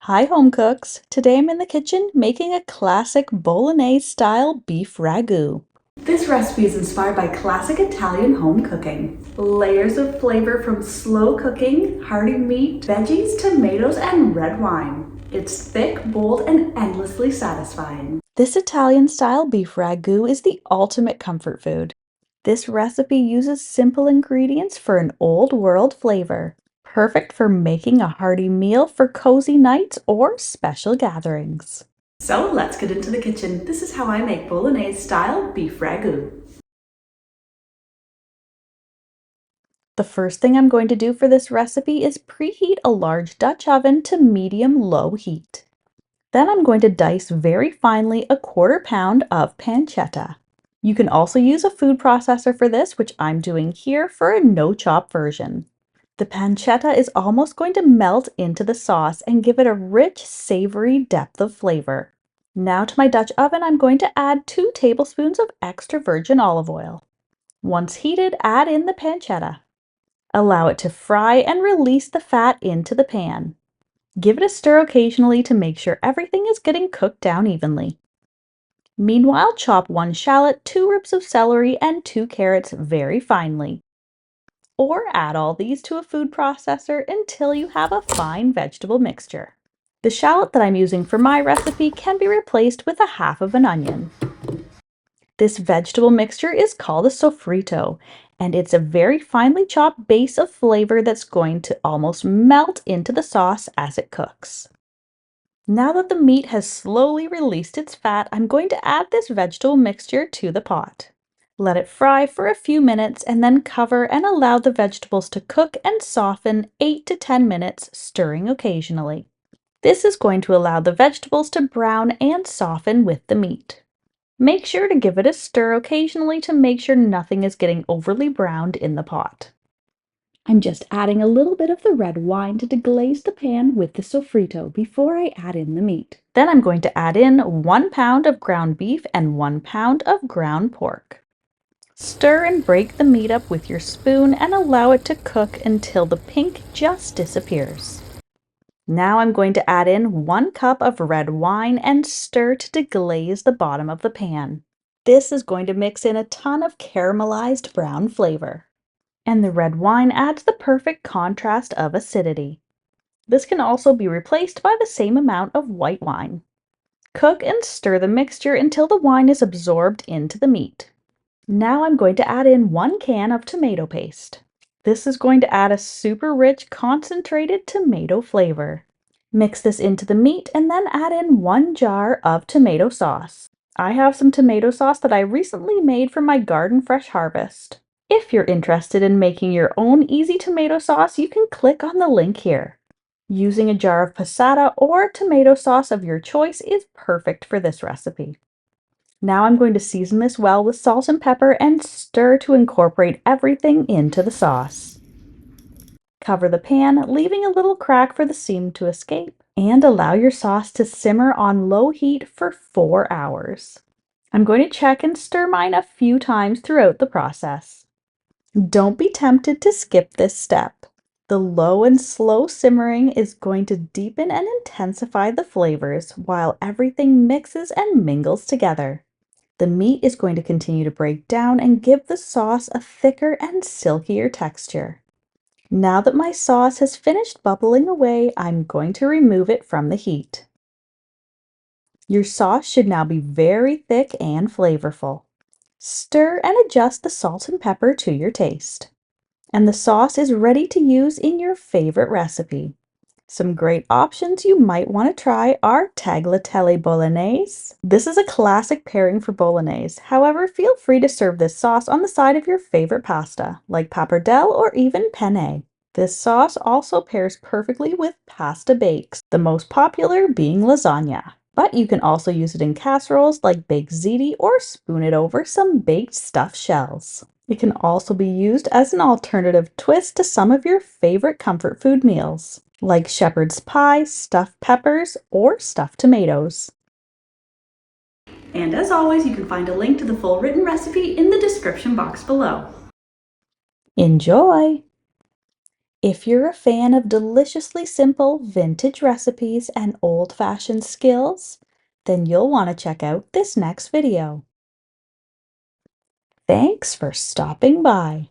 Hi home cooks! Today I'm in the kitchen making a classic Bolognese-style beef ragu. This recipe is inspired by classic Italian home cooking. Layers of flavor from slow cooking, hearty meat, veggies, tomatoes, and red wine. It's thick, bold, and endlessly satisfying. This Italian-style beef ragu is the ultimate comfort food. This recipe uses simple ingredients for an old-world flavor, perfect for making a hearty meal for cozy nights or special gatherings. So let's get into the kitchen. This is how I make Bolognese-style beef ragu. The first thing I'm going to do for this recipe is preheat a large Dutch oven to medium-low heat. Then I'm going to dice very finely a 1/4 pound of pancetta. You can also use a food processor for this, which I'm doing here for a no-chop version. The pancetta is almost going to melt into the sauce and give it a rich, savory depth of flavor. Now to my Dutch oven, I'm going to add 2 tablespoons of extra virgin olive oil. Once heated, add in the pancetta. Allow it to fry and release the fat into the pan. Give it a stir occasionally to make sure everything is getting cooked down evenly. Meanwhile, chop 1 shallot, 2 ribs of celery, and 2 carrots very finely. Or add all these to a food processor until you have a fine vegetable mixture. The shallot that I'm using for my recipe can be replaced with 1/2 of an onion. This vegetable mixture is called a sofrito, and it's a very finely chopped base of flavor that's going to almost melt into the sauce as it cooks. Now that the meat has slowly released its fat, I'm going to add this vegetable mixture to the pot. Let it fry for a few minutes and then cover and allow the vegetables to cook and soften 8 to 10 minutes, stirring occasionally. This is going to allow the vegetables to brown and soften with the meat. Make sure to give it a stir occasionally to make sure nothing is getting overly browned in the pot. I'm just adding a little bit of the red wine to deglaze the pan with the sofrito before I add in the meat. Then I'm going to add in 1 pound of ground beef and 1 pound of ground pork. Stir and break the meat up with your spoon and allow it to cook until the pink just disappears. Now I'm going to add in 1 cup of red wine and stir to deglaze the bottom of the pan. This is going to mix in a ton of caramelized brown flavor. And the red wine adds the perfect contrast of acidity. This can also be replaced by the same amount of white wine. Cook and stir the mixture until the wine is absorbed into the meat. Now I'm going to add in 1 can of tomato paste. This is going to add a super rich concentrated tomato flavor. Mix this into the meat and then add in 1 jar of tomato sauce. I have some tomato sauce that I recently made from my garden fresh harvest. If you're interested in making your own easy tomato sauce, you can click on the link here. Using a jar of passata or tomato sauce of your choice is perfect for this recipe. Now I'm going to season this well with salt and pepper and stir to incorporate everything into the sauce. Cover the pan, leaving a little crack for the steam to escape, and allow your sauce to simmer on low heat for 4 hours. I'm going to check and stir mine a few times throughout the process. Don't be tempted to skip this step. The low and slow simmering is going to deepen and intensify the flavors while everything mixes and mingles together. The meat is going to continue to break down and give the sauce a thicker and silkier texture. Now that my sauce has finished bubbling away, I'm going to remove it from the heat. Your sauce should now be very thick and flavorful. Stir and adjust the salt and pepper to your taste. And the sauce is ready to use in your favorite recipe. Some great options you might want to try are tagliatelle bolognese. This is a classic pairing for bolognese. However, feel free to serve this sauce on the side of your favorite pasta, like pappardelle or even penne. This sauce also pairs perfectly with pasta bakes, the most popular being lasagna. But you can also use it in casseroles like baked ziti or spoon it over some baked stuffed shells. It can also be used as an alternative twist to some of your favorite comfort food meals, like shepherd's pie, stuffed peppers, or stuffed tomatoes. And as always, you can find a link to the full written recipe in the description box below. Enjoy! If you're a fan of deliciously simple vintage recipes and old-fashioned skills, then you'll want to check out this next video. Thanks for stopping by.